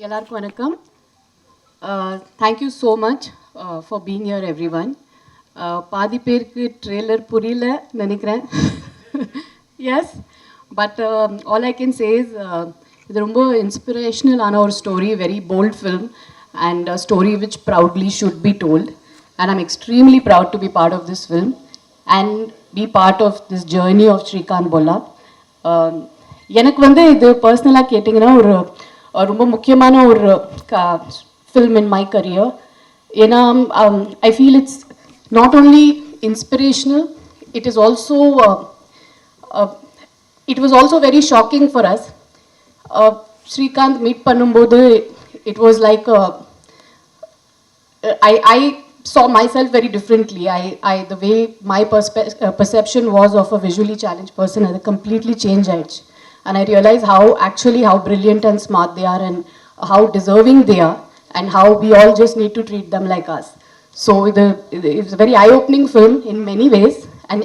எல்லாருக்கும் வணக்கம். Thank you so much for being here everyone. பாதி பேருக்கு ட்ரெய்லர் புரியல நினைக்கிறேன். Yes, but all I can say is இது ரொம்ப inspirational ஆன ஒரு story, very bold film and a story which proudly should be told, and I'm extremely proud to be part of this film and be part of this journey of Srikanth Bolla. எனக்கு வந்து இது பர்சனலாக கேட்டிங்கன்னா ஒரு ரொம்ப முக்கியமான ஒரு film in my career. ஏன்னா I feel it's not only inspirational, it is also it was also very shocking for us. Srikanth meet பண்ணும்போது it was like I saw myself very differently. The way my perception was of a visually challenged person had completely changed. And I realized how brilliant and smart they are and how deserving they are and how we all just need to treat them like us. So it's a very eye-opening film in many ways, and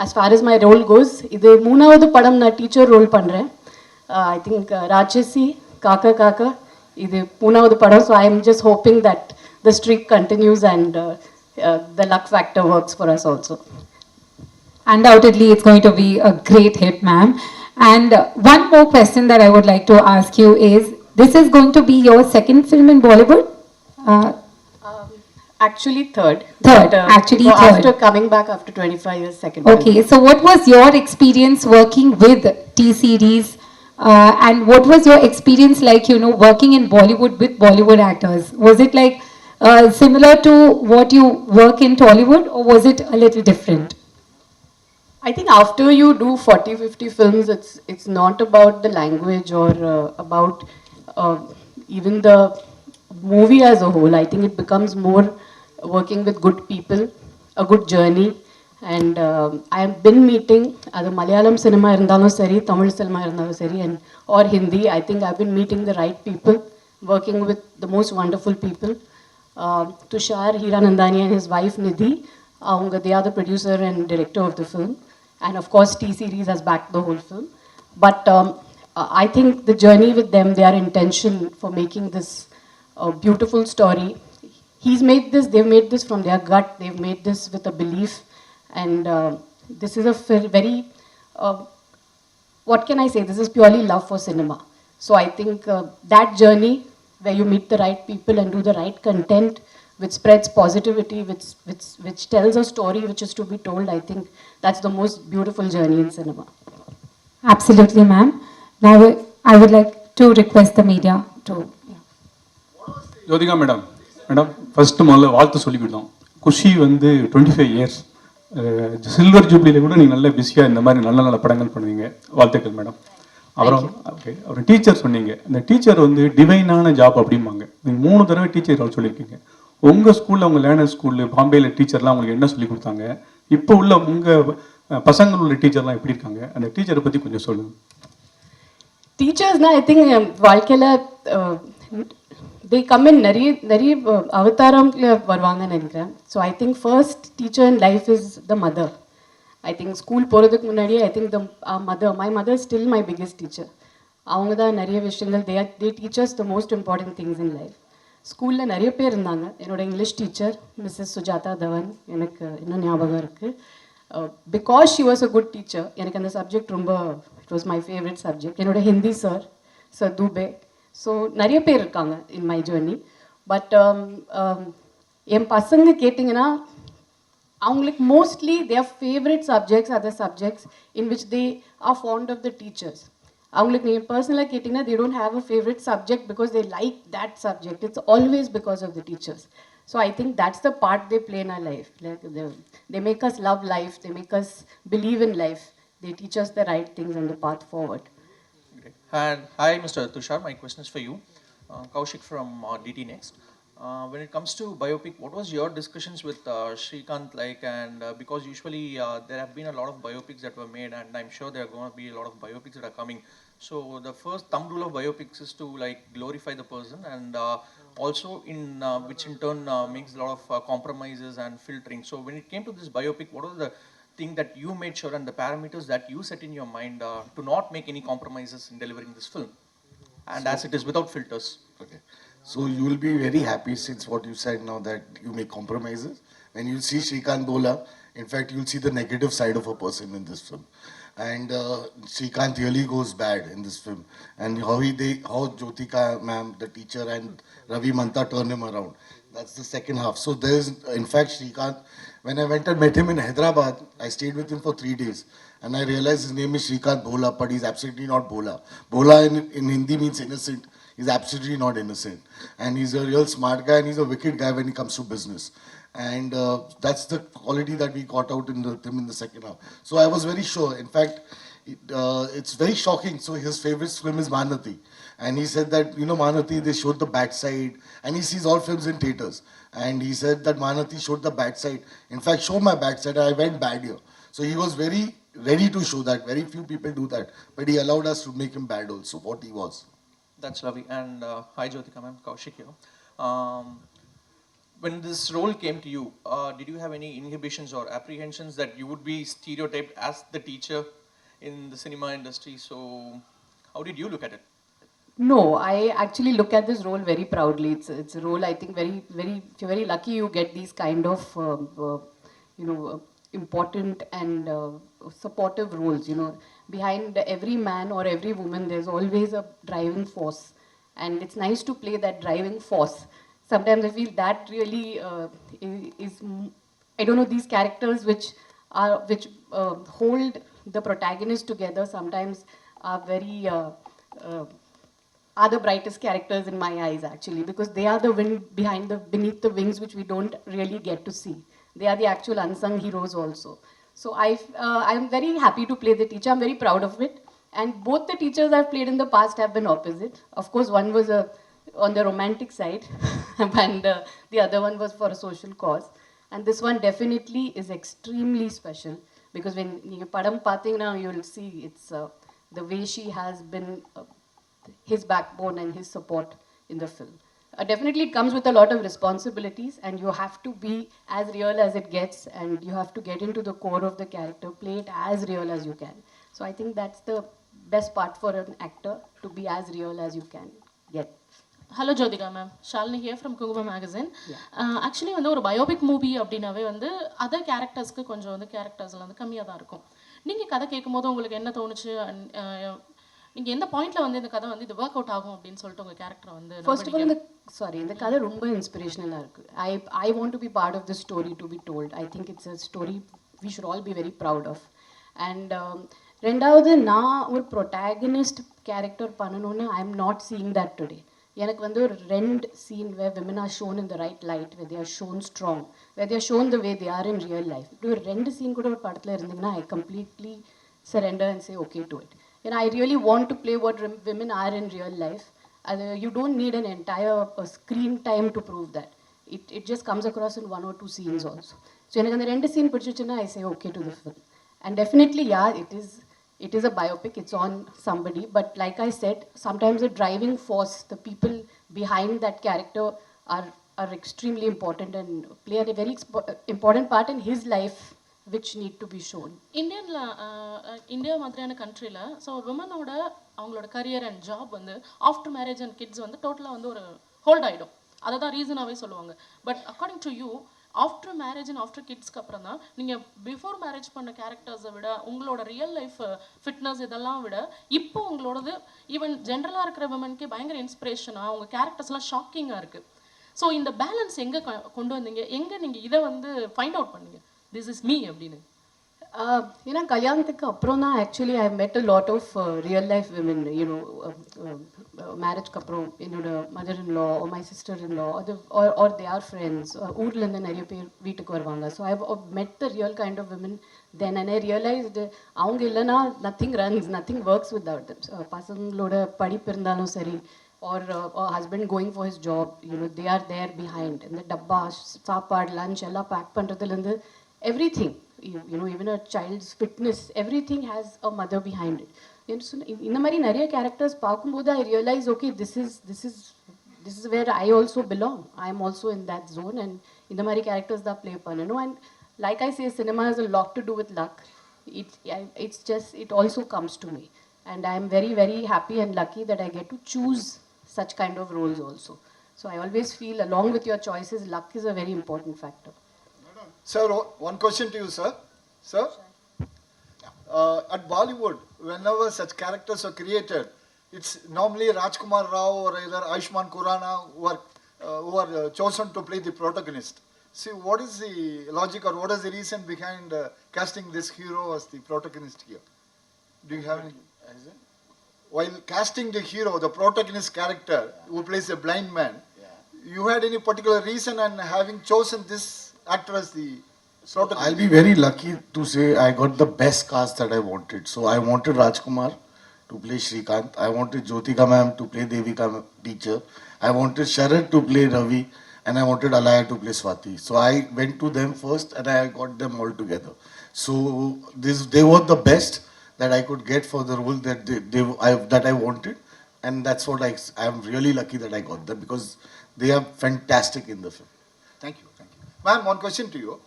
as far as my role goes, இது மூணாவது படம் நான் teacher role பண்ணுறேன். I think ராட்சசி காக்கா காக்கா இது மூணாவது படம். So I am just hoping that the streak continues and the luck factor works for us also. Undoubtedly, it's going to be a great hit, ma'am. And one more question that I would like to ask you is, this is going to be your second film in Bollywood? Actually third. Actually so third. After coming back after 25 years, second. Okay, so what was your experience working with T-Series? And what was your experience like, working in Bollywood with Bollywood actors? Was it like similar to what you work in Tollywood, or was it a little different? I think after you do 40-50 films, it's not about the language or about even the movie as a whole. I think it becomes more working with good people, a good journey. And I have been meeting either Malayalam cinema irundhalum seri, Tamil cinema irundhalum seri, and or Hindi. I think I've been meeting the right people, working with the most wonderful people. Tushar Hiranandani and his wife Nidhi, they are the producer and director of the film. And of course, T-Series has backed the whole film. But I think the journey with them, their intention for making this beautiful story, they've made this from their gut, they've made this with a belief. And this is a very, what can I say, this is purely love for cinema. So I think that journey where you meet the right people and do the right content, which spreads positivity, which tells a story which is to be told, I think that's the most beautiful journey in cinema. Absolutely, ma'am. Now I would like to request the media to... Jyothika madam first முதல்ல வாழ்த்து சொல்லிக்கிட்டோம். குஷி வந்து 25 years silver ஜூப்ளியில் கூட நீங்கள் நல்ல பிஸியாக இந்த மாதிரி நல்ல நல்ல படங்கள் பண்ணுவீங்க. வாழ்த்துக்கள் மேடம். அப்புறம் டீச்சர் சொன்னீங்க. இந்த டீச்சர் வந்து டிவைனான ஜாப் அப்படிம்பாங்க. நீங்கள் 3 தடவை டீச்சர் ரோல் சொல்லியிருக்கீங்க. உங்கள் ஸ்கூலில், உங்கள் லேர்னர் ஸ்கூலில் பாம்பேயில் டீச்சர்லாம் உங்களுக்கு என்ன சொல்லி கொடுத்தாங்க? இப்போ உள்ள உங்கள் பசங்கள் உள்ள டீச்சர்லாம் எப்படி இருக்காங்க? அந்த டீச்சரை பற்றி கொஞ்சம் சொல்லுங்கள். டீச்சர்ஸ்னா ஐ திங்க் வாழ்க்கையில் they come in நிறைய அவதாரம்ல வருவாங்கன்னு நினைக்கிறேன். So I think first teacher in life is the mother. I think school போகிறதுக்கு முன்னாடியே I think my mother still my biggest teacher. அவங்க தான் நிறைய விஷயங்கள் they teaches the most important things in life. ஸ்கூலில் நிறைய பேர் இருந்தாங்க. என்னோட English teacher Mrs Sujatha Dhawan எனக்கு இன்னும் ஞாபகம் இருக்குது. Because she was a good teacher, எனக்கு அந்த சப்ஜெக்ட் ரொம்ப it was my favourite subject. என்னோட ஹிந்தி சார் தூபே. ஸோ நிறைய பேர் இருக்காங்க இன் மை ஜேர்னி. பட் என் பசங்க கேட்டிங்கன்னா அவங்களுக்கு mostly their favourite subjects are the subjects in which they are fond of the teachers. அவங்களுக்கு நீங்கள் பர்சனலாக கேட்டிங்கன்னா they don't have a favourite subject because they like that subject. It's always because of the teachers. So I think that's the part they play in our life. Like they make us love life, they make us believe in life, they teach us the right things and the path forward. And hi, Mr. Tushar. My question is for you. Kaushik from DT Next. When it comes to biopic, what was your discussions with Srikanth like? And because usually there have been a lot of biopics that were made, and I'm sure there are going to be a lot of biopics that are coming. So the first thumb rule of biopics is to like glorify the person, and also which in turn makes a lot of compromises and filtering. So when it came to this biopic, what was the thing that you made sure and the parameters that you set in your mind to not make any compromises in delivering this film? and as it is without filters? Okay. So you will be very happy since what you said now that you make compromises. When you see Shrikant Bola, in fact, you'll see the negative side of a person in this film. And Shrikant really goes bad in this film. And how Jyotika ma'am, the teacher, and Ravi Manta turn him around. That's the second half. So there's, in fact, Shrikant, when I went and met him in Hyderabad, I stayed with him for 3 days. And I realized his name is Shrikant Bhola, but he's absolutely not Bhola. Bhola in Hindi means innocent. He's absolutely not innocent. And he's a real smart guy and he's a wicked guy when it comes to business. And that's the quality that we got out in him in the second half. So I was very sure. In fact, it's very shocking. So his favorite film is Mahanati. And he said that, you know, Mahanati, they showed the backside. And he sees all films in theaters. And he said that Mahanati showed the backside. In fact, show my backside. I went bad here. So he was very ready to show that. Very few people do that. But he allowed us to make him bad also, what he was. That's lovely. And hi, Jyotika ma'am, Kaushik here. When this role came to you, did you have any inhibitions or apprehensions that you would be stereotyped as the teacher in the cinema industry? So, how did you look at it? No, I actually look at this role very proudly. It's a role I think if you're very lucky you get these kind of important and supportive roles. You know, behind every man or every woman there's always a driving force, and it's nice to play that driving force. Sometimes I feel that really is I don't know, these characters which hold the protagonist together sometimes are very are the brightest characters in my eyes actually, because they are the wind beneath the wings which we don't really get to see. They are the actual unsung heroes also. So I'm very happy to play the teacher. I'm very proud of it. And both the teachers I've played in the past have been opposite. Of course, one was on the romantic side, and the other one was for a social cause. And this one definitely is extremely special, because when you padam pathing now, you'll see it's the way she has been his backbone and his support in the film. Definitely it comes with a lot of responsibilities, and you have to be as real as it gets, and you have to get into the core of the character, play it as real as you can. So I think that's the best part for an actor, to be as real as you can get. Hello Jyothika ma'am, Shalini hear from குங்கும magazine. Actually வந்து ஒரு biopic movie அப்படின்னாவே வந்து other கேரக்டர்ஸ்க்கு கொஞ்சம் வந்து கேரக்டர்ஸில் வந்து கம்மியாக தான் இருக்கும். நீங்கள் கதை கேட்கும்போது உங்களுக்கு என்ன தோணுச்சு? நீங்கள் எந்த பாயிண்ட்ல வந்து இந்த கதை வந்து இது ஒர்க் அவுட் ஆகும் அப்படின்னு சொல்லிட்டு உங்கள் கேரக்டரை வந்து ஃபர்ஸ்ட் ஆஃப் ஆல் இந்த கதை ரொம்ப இன்ஸ்பிரேஷனலாக இருக்குது. I want to be part of the story to be told. I think it's a story we should all be very proud of. And ரெண்டாவது, நான் ஒரு ப்ரொட்டாகனிஸ்ட் கேரக்டர் பண்ணணும்னு I am not seeing that today. எனக்கு வந்து ஒரு 2 scene where women are shown in the right light, where they are shown strong, where they are shown the way they are in real life. இப்படி ஒரு 2 scene கூட ஒரு படத்தில் இருந்தீங்கன்னா I completely surrender and say okay to it. And I really want to play what women are in real life. You don't need an entire screen time to prove that. It just comes across in 1 or 2 scenes also. So எனக்கு அந்த 2 scene பிடிச்சிச்சுன்னா I say okay to the film. And definitely, yeah, it is a biopic, it's on somebody, but like I said, sometimes the driving force, the people behind that character are extremely important and play a very important part in his life, which need to be shown. India மாதிரியான கண்ட்ரியில் so விமனோட அவங்களோட career and job வந்து after marriage and kids வந்து டோட்டலாக வந்து ஒரு hold ஆகிடும். அதை தான் ரீசனாகவே சொல்லுவாங்க. But according to you, after marriage and after கிட்ஸ்க்கு அப்புறம் தான் நீங்கள் பிஃபோர் மேரேஜ் பண்ண கேரக்டர்ஸை விட உங்களோட ரியல் லைஃப் ஃபிட்னஸ் இதெல்லாம் விட இப்போ உங்களோடது ஈவன் ஜென்ரலாக இருக்கிற விமனுக்கே பயங்கர இன்ஸ்பிரேஷனாக உங்கள் கேரக்டர்ஸ்லாம் ஷாக்கிங்காக இருக்குது. ஸோ இந்த பேலன்ஸ் எங்கே கொண்டு வந்தீங்க? எங்கே நீங்கள் இதை வந்து ஃபைண்ட் அவுட் பண்ணீங்க திஸ் இஸ் மீ அப்படின்னு? ஏன்னா கல்யாணத்துக்கு அப்புறம் தான் actually I met a lot of real life women. You know, மேரேஜ்க்கு அப்புறம் என்னோட mother in law, my sister in law, அது ஆர் தே ஆர் ஃப்ரெண்ட்ஸ், ஊர்லேருந்து நிறைய பேர் வீட்டுக்கு வருவாங்க. So I met the real kind of women then. And I realised அவங்க இல்லைன்னா nothing runs, nothing works without them. பசங்களோட படிப்பு இருந்தாலும் சரி, or husband going for his job, you know, they are there behind. And the dabba, saapad, lunch, ella pack பண்றதுலேருந்து everything, you know, even a child's fitness, everything has a mother behind it. இந்த மாதிரி நிறைய characters பார்க்கும்போது I realize, okay, this is where I also belong. I am also in that zone, and இந்த மாதிரி characters தான் play பண்ணணும். And like I say, cinema has a lot to do with luck. It's just, it also comes to me. and I'm very, very happy and lucky that I get to choose such kind of roles also. So I always feel, along with your choices, luck is a very important factor. Sir, one question to you, sir. Sir, at Bollywood, whenever such characters are created, it's normally Rajkumar Rao or either Ayushmann Khurrana who are chosen to play the protagonist. See, what is the logic or what is the reason behind casting this hero as the protagonist here? Do you have any? While casting the hero, the protagonist character who plays a blind man, you had any particular reason and having chosen this actor as the protagonist? I'll be very lucky to say I got the best cast that I wanted. So I wanted Rajkumar to play Shrikant. I wanted Jyotika ma'am to play Devika teacher. I wanted Sharad to play Ravi. And I wanted Alaya to play Swati. So I went to them first and I got them all together. So they were the best that I could get for the role that I wanted. And that's what I'm really lucky that I got them because they are fantastic in the film. Thank you. Thank you. Ma'am, one question to you.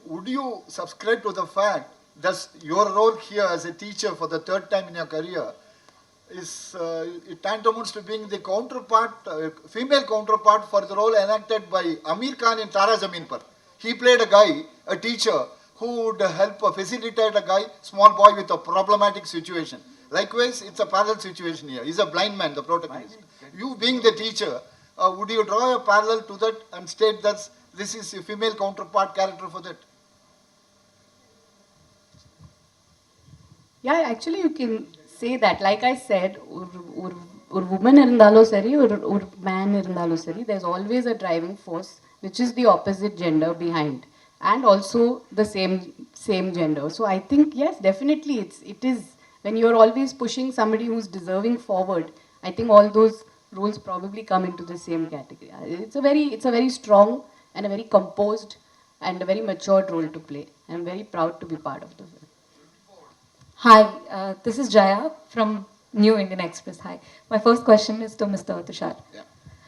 Would you subscribe to the fact that your role here as a teacher for the third time in your career is it tantamount to being the counterpart, female counterpart for the role enacted by Amir Khan in Tara Zameen Par. He played a guy, a teacher, who would help facilitate a guy, small boy with a problematic situation. Likewise, it's a parallel situation here. He's a blind man, the protagonist. You being the teacher, would you draw a parallel to that and state that this is a female counterpart character for that? Yeah, actually you can say that. Like I said, or woman irundalo sari, or man irundalo sari, there's always a driving force which is the opposite gender behind, and also the same gender. So I think yes, definitely it is when you're always pushing somebody who's deserving forward. I think all those roles probably come into the same category. It's a very strong and a very composed and a very matured role to play. I'm very proud to be part of the film. Hi, this is Jaya from New Indian Express. Hi. My first question is to Mr. Tushar. Yeah.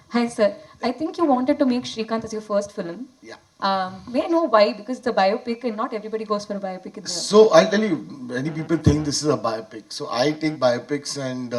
Hi, sir. I think you wanted to make Shrikant as your first film. Yeah. May I know why? Because it's a biopic and not everybody goes for a biopic in the... So I'll tell you, many people think this is a biopic. So I take biopics and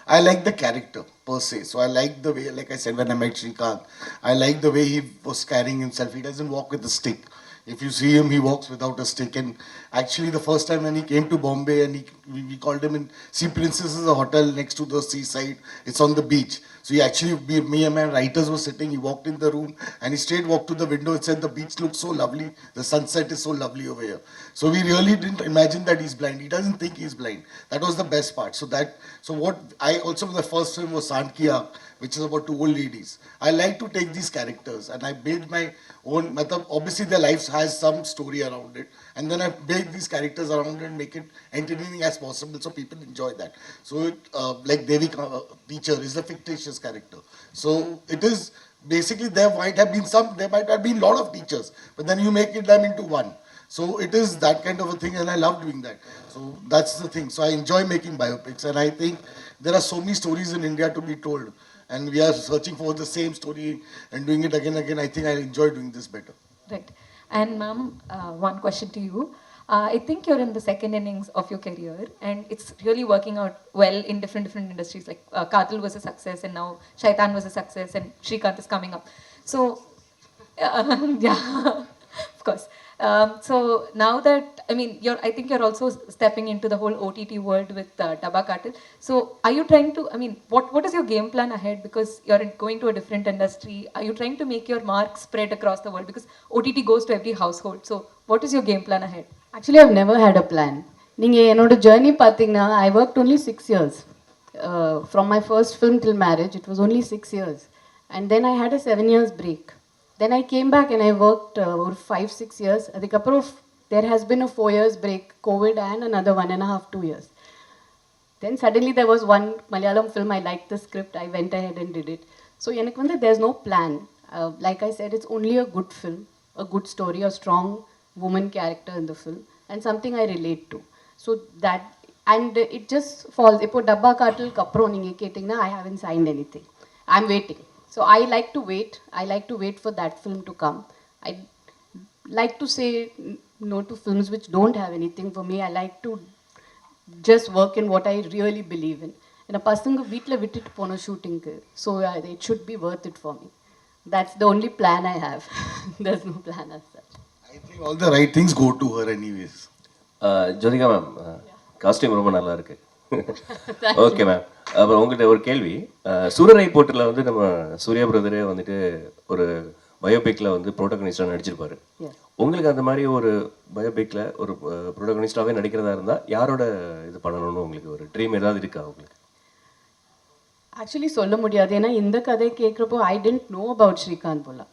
I like the character per se. So I like the way, like I said, when I met Shrikant, I like the way he was carrying himself. He doesn't walk with a stick. If you see him, he walks without a stick. And actually, the first time when he came to Bombay and we called him in Sea Princess is a hotel next to the seaside. It's on the beach. So he actually, me and my writers were sitting. He walked in the room and he straight walked to the window and said, the beach looks so lovely. The sunset is so lovely over here. So we really didn't imagine that he's blind. He doesn't think he's blind. That was the best part. So what I also, the first film was Sandkiya, which is about two old ladies. I like to take these characters and I build my own, obviously their lives has some story around it. And then I build these characters around it and make it entertaining as possible so people enjoy that. So like Devika teacher is a fictitious character. So it is basically there might have been a lot of teachers, but then you make them into one. So it is that kind of a thing and I love doing that. So that's the thing. So I enjoy making biopics and I think there are so many stories in India to be told. And we are searching for the same story and doing it again and again. I think I enjoy doing this better. Right. And ma'am, one question to you. I think you're in the second innings of your career and it's really working out well in different industries. Like Katil was a success and now Shaitan was a success and Shrikant is coming up. So, yeah, of course. So now that, I mean, I think you're also stepping into the whole OTT world with Dabba Katil. So are you trying to, I mean, what is your game plan ahead? Because you're going to a different industry. Are you trying to make your mark spread across the world? Because OTT goes to every household. So what is your game plan ahead? Actually, I've never had a plan. Ninge enoda journey pathina, I worked only 6 years. From my first film till marriage, it was only 6 years. And then I had a 7 years break. Then I came back and I worked over 5-6 years. Adikapro, there has been a 4 years break, COVID and another 1.5-2 years. Then suddenly there was one Malayalam film, I liked the script, I went ahead and did it. So there's no plan. Like I said, it's only a good film, a good story, a strong woman character in the film, and something I relate to. So that, and it just falls. Ipo Dabba Katil Kapro ninge ketingna, I haven't signed anything. I'm waiting. So I like to wait. I like to wait for that film to come. I like to say no to films which don't have anything for me. I like to just work in what I really believe in. And a பசங்க வீட்ல விட்டுட்டு போன ஷூட்டிங்க்கு so it should be worth it for me. That's the only plan I have. There's no plan as such. I think all the right things go to her anyways. Jyothika ma'am costume ரொம்ப நல்லா இருக்கு. Okay ma'am. அப்புறம் உங்கள்கிட்ட ஒரு கேள்வி. சூரரை போட்டில் வந்து நம்ம சூர்யா பிரதரே வந்துட்டு ஒரு பயோபிக்கில் வந்து ப்ரோட்டகனிஸ்டாக நடிச்சிருப்பாரு. உங்களுக்கு அந்த மாதிரி ஒரு பயோபிக்கில் ஒரு ப்ரோட்டகனிஸ்டாகவே நடிக்கிறதா இருந்தால் யாரோட இது பண்ணணும்னு உங்களுக்கு ஒரு ட்ரீம் ஏதாவது இருக்கா உங்களுக்கு? ஆக்சுவலி சொல்ல முடியாது ஏன்னா இந்த கதை கேட்குறப்போ I didn't know about Srikanth Bolla.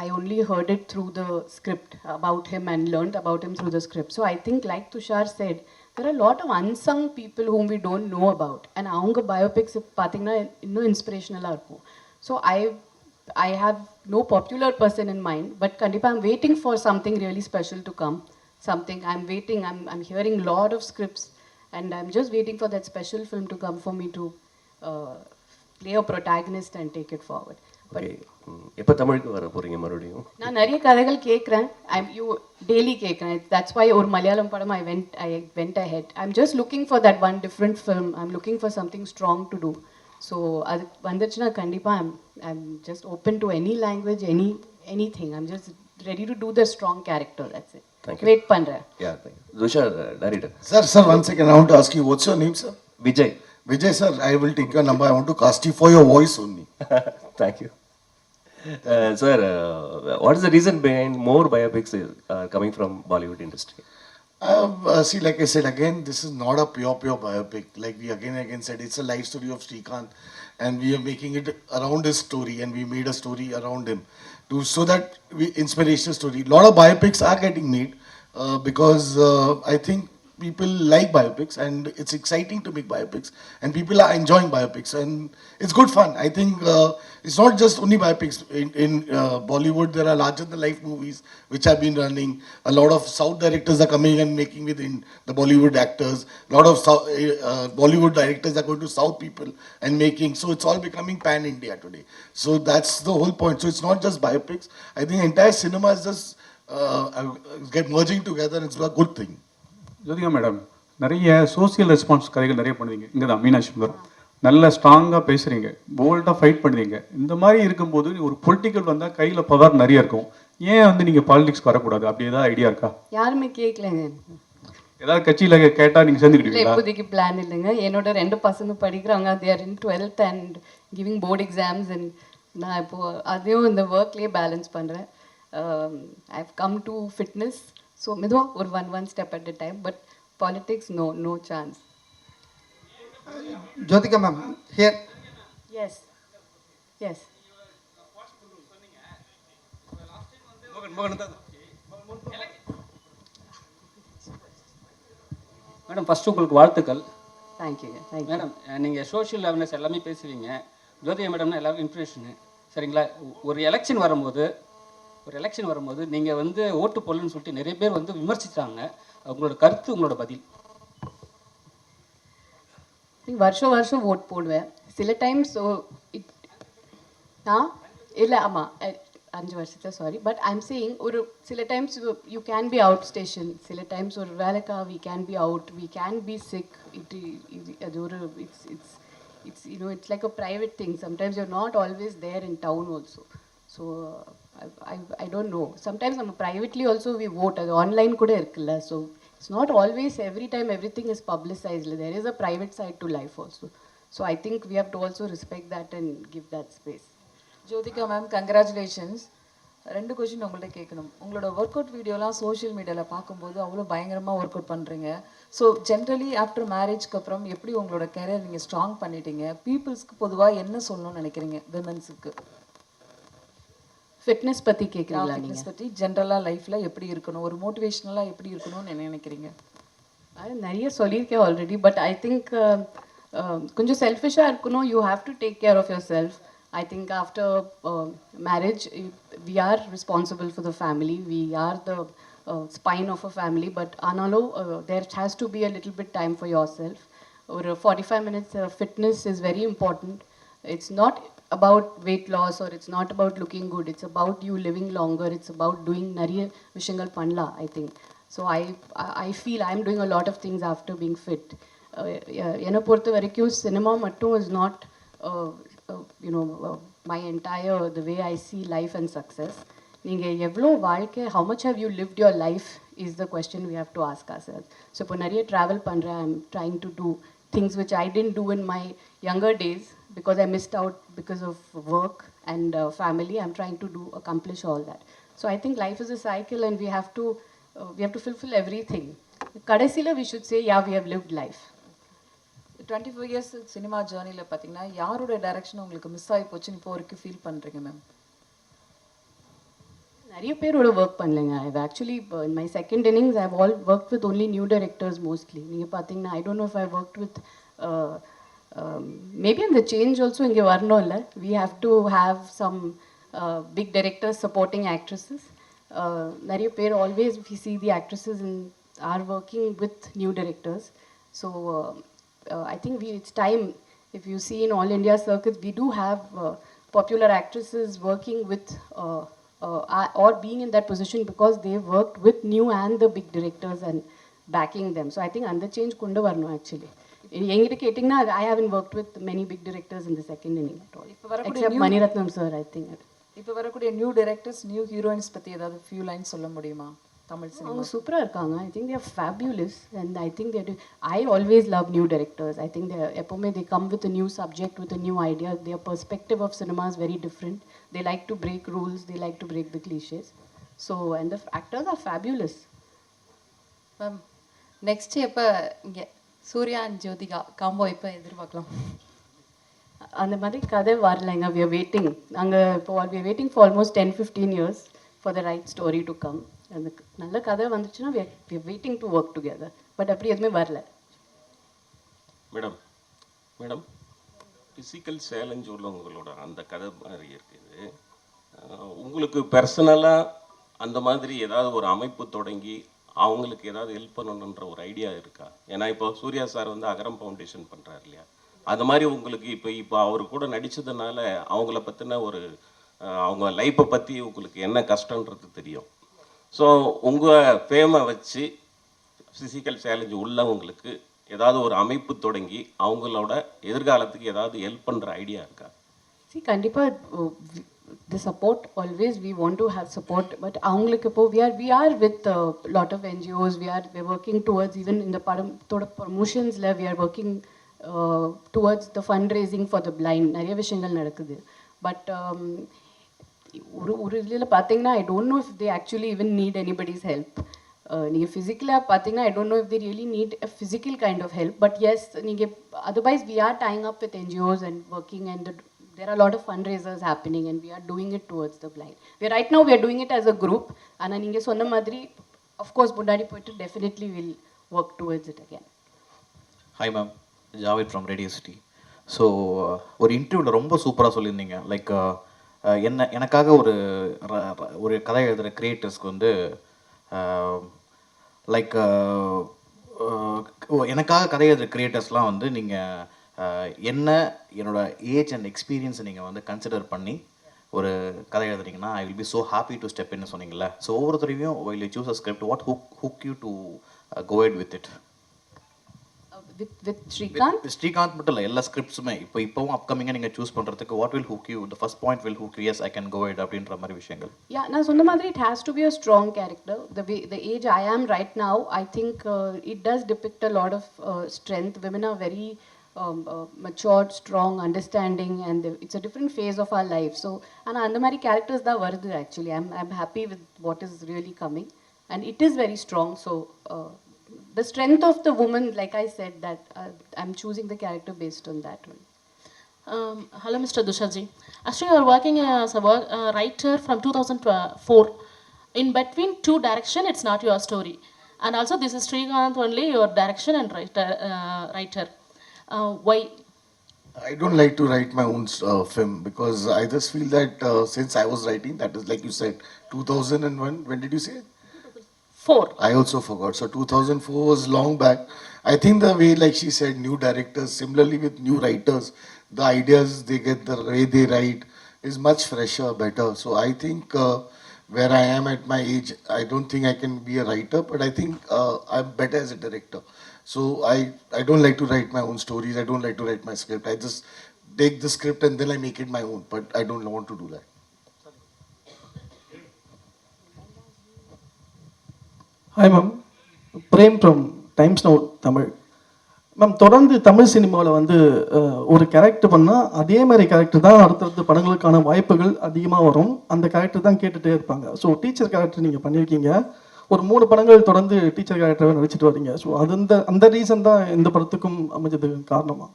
I only heard it through the script about him and learnt about him through the script. So I think like Tushar said there are a lot of unsung people whom we don't know about and அவங்க biopics பார்த்தீங்கன்னா இன்னும் இன்ஸ்பிரேஷனலாக இருக்கும். So I have no popular person in mind, but கண்டிப்பாக I'm waiting for something really special to come. Something I'm waiting, I'm hearing a lot of scripts and I'm just waiting for that special film to come for me to play a protagonist and take it forward. Okay. எப்போ தமிழுக்கு வர போகிறீங்க மறுபடியும்? நான் நிறைய கதைகள் கேட்குறேன். You daily கேட்குறேன். தட்ஸ் வை ஒரு மலையாளம் படம் I went ahead. I'm just looking for that one different film. I'm looking for something strong to do. So அது வந்துச்சுன்னா கண்டிப்பாக I'm just open to any language any thing. I'm just ready to do the strong character. That's it. Wait பண்ணுறேன். Yeah, Tushar director. Sir, 1 second. I want to ask you, what's your name, sir? Vijay. Vijay, sir, I will take your number. I want to cast you for your voice only. Thank you. Sir, what is the reason behind more biopics coming from Bollywood industry? See, like I said, again, this is not a pure biopic. Like we again said, it's a life story of Srikanth, and we are making it around his story, and we made a story around him, so that inspirational story. A lot of biopics are getting made because I think people like biopics, and it's exciting to make biopics, and people are enjoying biopics, and it's good fun. I think it's not just only biopics. In Bollywood, there are larger than life movies which have been running. A lot of South directors are coming and making with the Bollywood actors. A lot of Bollywood directors are going to South people and making. So it's all becoming pan India today. So that's the whole point. So it's not just biopics. I think entire cinema is just get merging together, and it's a good thing. Jyothika madam, நிறைய social response கதைகள் நிறைய பண்ணுவீங்க. இங்கே தான் மீனாட்சி சுந்தரம் நல்ல ஸ்ட்ராங்காக பேசுகிறீங்க, போல்டாக ஃபைட் பண்ணுறீங்க. இந்த மாதிரி இருக்கும்போது ஒரு பொலிட்டிக்கல் வந்தால் கையில் பவர் நிறைய இருக்கும். ஏன் வந்து நீங்கள் பாலிடிக்ஸ்க்கு வரக்கூடாது? அப்படி ஏதாவது ஐடியா இருக்கா? யாருமே கேட்கலங்க. ஏதாவது கட்சியில் கேட்டால் நீங்கள் இல்லை, சேர்ந்துக்கிட்டீங்களா? இப்போதைக்கு பிளான் இல்லைங்க. என்னோட 2 பசங்க படிக்கிறாங்க. they are in 12th and giving board exams, and நான் இப்போது அதையும் இந்த ஒர்க்லேயே பேலன்ஸ் பண்ணுறேன். I have come to fitness. So மெதுவாக ஒரு one step at a time, but politics, no chance. Jyotika ma'am, here. Yes. Madam, first உங்களுக்கு வாழ்த்துக்கள். தேங்க்யூ. மேடம், நீங்கள் சோஷியல் அவேர்னஸ் எல்லாமே பேசுவீங்க. ஜோதிகா மேடம்னா எல்லாருக்கும் இன்ஃபர்மேஷனு, சரிங்களா? ஒரு எலெக்ஷன் வரும்போது நீங்கள் வந்து ஓட்டு போடலன்னு சொல்லிட்டு நிறைய பேர் வந்து விமர்சித்தாங்க. உங்களோட கருத்து, உங்களோட பதில்? வருஷம் ஓட் போடுவேன். சில டைம்ஸ் இல்லை, ஆமாம், 5 வருஷத்தில் சாரி. பட் ஐம் சேயிங் ஒரு சில times you can be out station. சில டைம்ஸ் ஒரு வேலைக்கா we can be out, we can be sick. அது ஒரு it's it's like a private thing. Sometimes you're not always there in town also. So I don't know. Sometimes privately also we vote. அது online கூட இருக்குல்ல. So it's not always every time everything is publicized. There is a private side to life also. So I think we have to also respect that and give that space. Jyothika ma'am, congratulations. 2 question உங்கள்கிட்ட கேட்கணும். உங்களோட work out வீடியோலாம் social மீடியாவில் பார்க்கும்போது அவ்வளோ பயங்கரமாக work out பண்ணுறீங்க. So generally after மேரேஜ்க்கு அப்புறம் எப்படி உங்களோட கெரியர் நீங்கள் ஸ்ட்ராங் பண்ணிட்டீங்க? பீப்புள்ஸ்க்கு பொதுவாக என்ன சொல்லணும்னு நினைக்கிறீங்க? விமென்ஸுக்கு ஃபிட்னஸ் பற்றி கேட்குறீங்களா? ஃபிட்னஸ் பற்றி ஜென்ரலாக லைஃப்பில் எப்படி இருக்கணும், ஒரு மோட்டிவேஷ்னலாக எப்படி இருக்கணும்னு என்ன நினைக்கிறீங்க? அது நிறைய சொல்லியிருக்கேன் ஆல்ரெடி. பட் ஐ திங்க் கொஞ்சம் செல்ஃபிஷாக இருக்கணும். You have to take care of yourself. I think after marriage, we are responsible for the family. We are the spine of a family. But analo, there has to be a little bit time for yourself. Or 45 minutes fitness is very important. It's not about weight loss or it's not about looking good. It's about you living longer. It's about doing nariya vishangal panla, I think. So I feel I'm doing a lot of things after being fit. என்னை பொறுத்த வரைக்கும் cinema மட்டும் is not my entire the way I C life and success. நீங்கள் எவ்வளோ வாழ்க்கை how much have you lived your life is the question we have to ask ourselves. So இப்போ நிறைய travel பண்ணுறேன். I'm trying to do things which I didn't do in my younger days because I missed out because of work and family. I'm trying to accomplish all that. So I think life is a cycle and we have to fulfill everything. கடைசியில் we should say, yeah, we have lived life. 24 years cinema ஜேர்னியில் பார்த்தீங்கன்னா யாரோட direction உங்களுக்கு miss ஆகி போச்சுன்னு இப்போ வரைக்கும் feel பண்ணுறீங்க மேம்? நிறைய பேரோட ஒர்க் பண்ணலைங்க. I actually in my second innings I all work with only new directors mostly. நீங்கள் பார்த்தீங்கன்னா I don't know if I work with maybe அந்த சேஞ்ச் ஆல்சோ இங்கே வரணும் இல்லை. We have to have some big directors supporting actresses. நிறைய பேர் always we see the actresses in are working with new directors. So I think it's time. If you see in all India circuits, we do have popular actresses working with or being in that position because they worked with new and the big directors and backing them. So I think under change kundu varno actually. எங்கிட்ட கேட்டிங்கன்னா I haven't worked with many big directors in the second inning at all. Except Maniratnam sir, I think. இப்போ வரக்கூடிய new directors new heroines பற்றி ஏதாவது few lines சொல்ல முடியுமா Tamil cinema? அவங்க சூப்பராக இருக்காங்க. I think they're fabulous and I think they're I always love new directors. I think எப்போவுமே they come with new subject with new idea. Their perspective of cinema is very different. They like to break rules, they like to break the cliches. So and the actors are fabulous. Ma'am next எப்போ இங்கே Surya and Jyothika combo எப்போ எதிர்பார்க்கலாம்? அந்த மாதிரி கதை வரலைங்க. We are waiting. நாங்கள் இப்போ we are waiting for almost 10-15 years for the right story to come. அந்த நல்ல கதை வந்துச்சுன்னா we are waiting to work together. But அப்படி எதுவுமே வரல. மேடம் ஃபிசிக்கல் சேலஞ்ச் உள்ளவங்களோட அந்த கதை மாதிரி இருக்குது. உங்களுக்கு பர்சனலாக அந்த மாதிரி ஏதாவது ஒரு அமைப்பு தொடங்கி அவங்களுக்கு ஏதாவது ஹெல்ப் பண்ணணுன்ற ஒரு ஐடியா இருக்கா? ஏன்னா இப்போ சூர்யா சார் வந்து அகரம் ஃபவுண்டேஷன் பண்ணுறாரு இல்லையா, அது மாதிரி உங்களுக்கு இப்போ அவர் கூட நடித்ததுனால அவங்கள பற்றின ஒரு அவங்க லைஃப்பை பற்றி உங்களுக்கு என்ன கஷ்டன்றது தெரியும். ஸோ உங்கள் ஃபேமை வச்சு ஃபிசிக்கல் சேலஞ்சு உள்ளவங்களுக்கு ஏதாவது ஒரு அமைப்பு தொடங்கி அவங்களோட எதிர்காலத்துக்கு ஏதாவது ஹெல்ப் பண்ணுற ஐடியா இருக்கா? See, கண்டிப்பாக the support always we want to have support, but அவங்களுக்கு இப்போ we are with lot of NGOs. we're working towards even in the படத்தோட promotionsல we are working towards the fundraising for the blind. நிறைய விஷயங்கள் நடக்குது. But ஒரு இதில் பார்த்தீங்கன்னா I don't know if they actually even need anybody's help. நீங்கள் ஃபிசிக்கலாக பார்த்தீங்கன்னா I don't know if they really need a physical kind of help, but yes, நீங்கள் otherwise we are tying up with NGOs and working, and there are a lot of fundraisers happening and we are doing it towards the blind. Right now we are doing it as a group. ஆனால் நீங்கள் சொன்ன மாதிரி of course முன்னாடி போயிட்டு definitely will work towards it again. Hi ma'am, Javed from Radio City. So ஒரு இன்டர்வியூவில் ரொம்ப சூப்பராக சொல்லியிருந்தீங்க. லைக் எனக்காக ஒரு கதை எழுதுகிற கிரியேட்டர்ஸ்க்கு வந்து லைக் எனக்காக கதை எழுதுகிற கிரியேட்டர்ஸ்லாம் வந்து நீங்கள் என்னோட ஏஜ் அண்ட் எக்ஸ்பீரியன்ஸை நீங்கள் வந்து கன்சிடர் பண்ணி ஒரு கதை எழுதுறீங்கன்னா I will be so happy to step இன்னு சொன்னீங்கல்ல. ஸோ ஒவ்வொருத்தரையும் while you choose a script, what hook you to go ahead with it? With Srikanth? Srikanth மட்டும் இல்லை, எல்லா ஸ்கிரிப்ட்ஸுமே இப்போவும் அப்கமிங்காக நீங்கள் சூஸ் பண்ணுறதுக்கு what will hook you, the first point will hook you, yes I can go it அப்படின்ற மாதிரி விஷயங்கள். Yeah, நான் சொன்ன மாதிரி it has to be a strong character. The age I am right now, I think it does depict a lot of strength. Women are very matured, strong, understanding, and it's a different phase of our life. So and அந்த மாதிரி characters தான் வருது actually. I'm happy with what is really coming, and it is very strong. So the strength of the woman, like I said, that I'm choosing the character based on that one. Hello, Mr. Dusharji. Actually, you are working as a writer from 2004. In between two direction, it's not your story. And also, this is Srikanth only, your direction and writer. Why? I don't like to write my own film because I just feel that since I was writing, that is like you said, 2001, when did you say? 4. I also forgot. So 2004 was long back. I think the way, like she said, new directors, similarly with new writers, the ideas they get, the way they write is much fresher, better. So I think where I am at my age, I don't think I can be a writer, but I think I'm better as a director. So I don't like to write my own stories. I don't like to write my script. I just take the script and then I make it my own. But I don't want to do that. Hi ma'am, Prem from Times Now Tamil. Ma'am, தொடர்ந்து தமிழ் சினிமாவில் வந்து ஒரு character பண்ணால் அதே மாதிரி character தான் அடுத்தடுத்த படங்களுக்கான வாய்ப்புகள் அதிகமாக வரும். அந்த கேரக்டர் தான் கேட்டுகிட்டே இருப்பாங்க. ஸோ டீச்சர் கேரக்டர் நீங்கள் பண்ணியிருக்கீங்க, ஒரு 3 படங்கள் தொடர்ந்து டீச்சர் கேரக்டராக நடிச்சிட்டு வரீங்க. ஸோ அது அந்த ரீசன் தான் இந்த படத்துக்கும் அமைஞ்சதுக்கு காரணமா?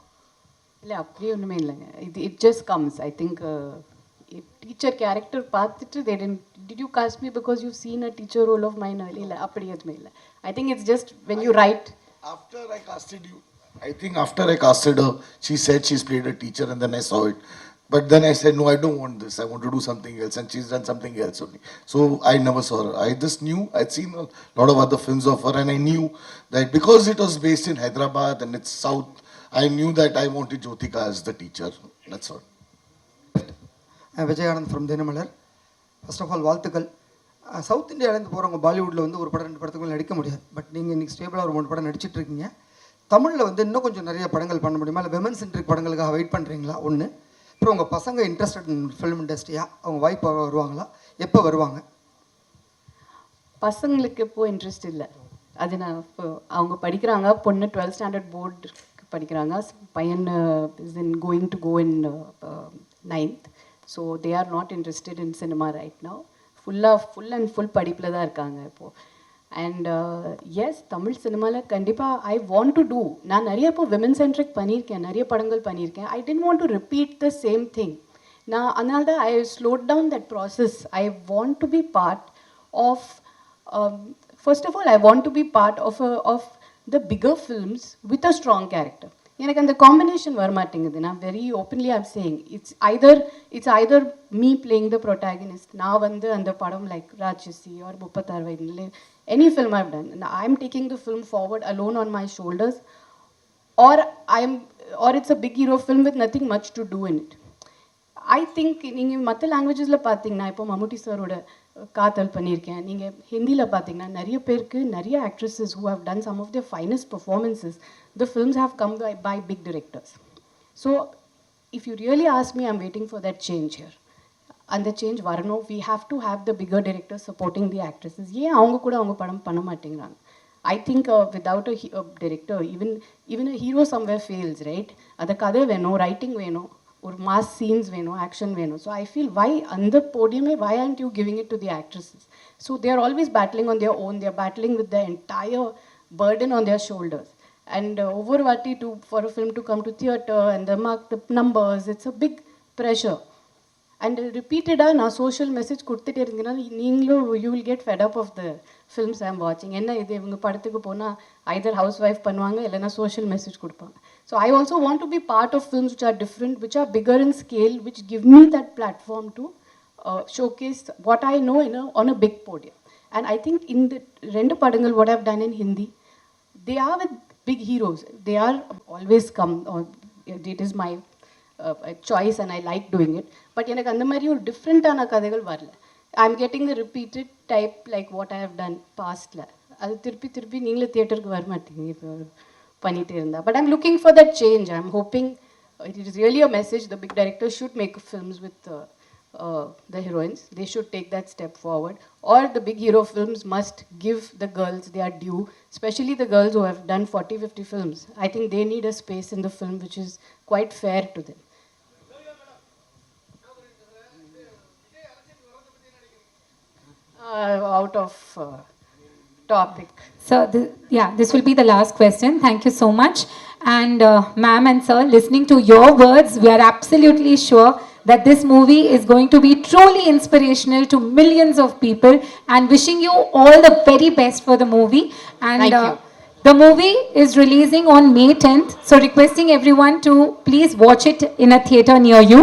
இல்லை, அப்படியே ஒன்றுமே இல்லைங்க. It just comes. I think teacher character பார்த்துட்டு did you cast me because you've seen a teacher role of mine earlier? இல்லை, அப்படி எதுவுமே இல்லை. I think it's just when you write. After I casted you, I think after I casted her, she said she's played a teacher and then I saw it. But then I said, no, I don't want this. I want to do something else. And she's done something else only. So I never saw her. I just knew, I'd seen a lot of other films of her and I knew that because it was based in Hyderabad and it's South, I knew that I wanted Jyotika as the teacher. That's all. I'm Vijay Anand from Dinamalar. First of all, வாழ்த்துக்கள். South இந்தியாவிலேருந்து போகிறவங்க பாலிவுட்டில் வந்து ஒரு படம் 2 படத்துக்குள்ள நடிக்க முடியாது. But நீங்கள் இன்றைக்கி ஸ்டேபிளாக ஒரு 3 படம் நடிச்சிட்டு இருக்கீங்க. தமிழில் வந்து இன்னும் கொஞ்சம் நிறைய படங்கள் பண்ண முடியுமா? இல்லை விமன் சென்ட்ரிக் படங்களுக்காக வெயிட் பண்ணுறீங்களா? ஒன்று. அப்புறம் உங்கள் பசங்க இன்ட்ரெஸ்டட் இன் ஃபிலிம் இண்டஸ்ட்ரியா? அவங்க வாய்ப்பு வருவாங்களா? எப்போ வருவாங்க? பசங்களுக்கு இப்போ இன்ட்ரெஸ்ட் இல்லை. அது நான் இப்போ அவங்க படிக்கிறாங்க. பொண்ணு 12th ஸ்டாண்டர்ட் போர்டு படிக்கிறாங்க. பையன் is in going to go in 9th. So they are not interested in cinema right now. Full படிப்பில் தான் இருக்காங்க இப்போது. அண்ட் எஸ், தமிழ் சினிமாவில் கண்டிப்பாக ஐ வாண்ட் டு டூ. நான் நிறைய இப்போ விமன் சென்ட்ரிக் பண்ணியிருக்கேன், நிறைய படங்கள் பண்ணியிருக்கேன். I don't want to repeat the same thing. நான் அதனால தான் I slowed down that process. I want to be part of, first of all I want to be part of the bigger films with a strong character. எனக்கு அந்த combination வரமாட்டேங்குது. நான் very openly I'm saying it's either me playing the protagonist. நான் வந்து அந்த படம் like ராட்சசி R 36 வயதில் any film I've done, I'm taking the film forward alone on my shoulders, or it's a big hero film with nothing much to do in it. I think நீங்கள் மற்ற லாங்குவேஜஸில் பார்த்தீங்கன்னா, இப்போ மம்முட்டி சாரோட காதல் பண்ணியிருக்கேன். நீங்கள் ஹிந்தியில் பார்த்தீங்கன்னா நிறைய பேருக்கு, நிறைய actresses who have done some of their finest performances, the films have come by big directors. So if you really ask me, I'm waiting for that change here. அந்த சேஞ்ச் வரணும். We have to have the bigger director supporting the actresses. ஏன் அவங்க கூட அவங்க படம் பண்ண மாட்டேங்கிறாங்க? I think without a director even a hero somewhere fails, right? அந்த கதை வேணும், ரைட்டிங் வேணும், ஒரு மாஸ் சீன்ஸ் வேணும், ஆக்ஷன் வேணும். ஸோ ஐ ஃபீல் வை அந்த போடியமே why aren't you giving it to the actresses? So they are always battling on their own. They are battling with the entire burden on their shoulders. And ஒவ்வொரு வாட்டி for a film to come to theatre and the mark the numbers, it's a big pressure. And repeatedly நான் social message கொடுத்துட்டே இருந்தீங்கன்னா நீங்களும் you will get fed up of the films I am வாட்சிங். என்ன இது, இவங்க படத்துக்கு போனால் ஐதர் ஹவுஸ் ஒய்ஃப் பண்ணுவாங்க, இல்லைனா சோஷியல் மெசேஜ் கொடுப்பாங்க. So I also want to be part of films which are different, which are bigger in scale, which give me that platform to showcase what I know on a big podium. And I think இந்த 2 படங்கள் what I've done in Hindi, they are with big heroes. They are always come, or it is my choice and I like doing it. But எனக்கு அந்த மாதிரி ஒரு டிஃப்ரெண்ட்டான கதைகள் வரல. I am getting the repeated type like what I have done பாஸ்டில். அது திருப்பி நீங்களே தியேட்டருக்கு வர மாட்டீங்க இப்போ பண்ணிகிட்டே இருந்தா. But I'm looking for that change. I am hoping it is really a message. The big director should make films with the heroines. They should take that step forward, or the big hero films must give the girls their due, especially the girls who have done 40-50 films. I think they need a space in the film which is quite fair to them. Out of topic. So this will be the last question. Thank you so much. And ma'am and sir, listening to your words, we are absolutely sure that this movie is going to be truly inspirational to millions of people, and wishing you all the very best for the movie. And Thank you. The movie is releasing on May 10th, so requesting everyone to please watch it in a theatre near you.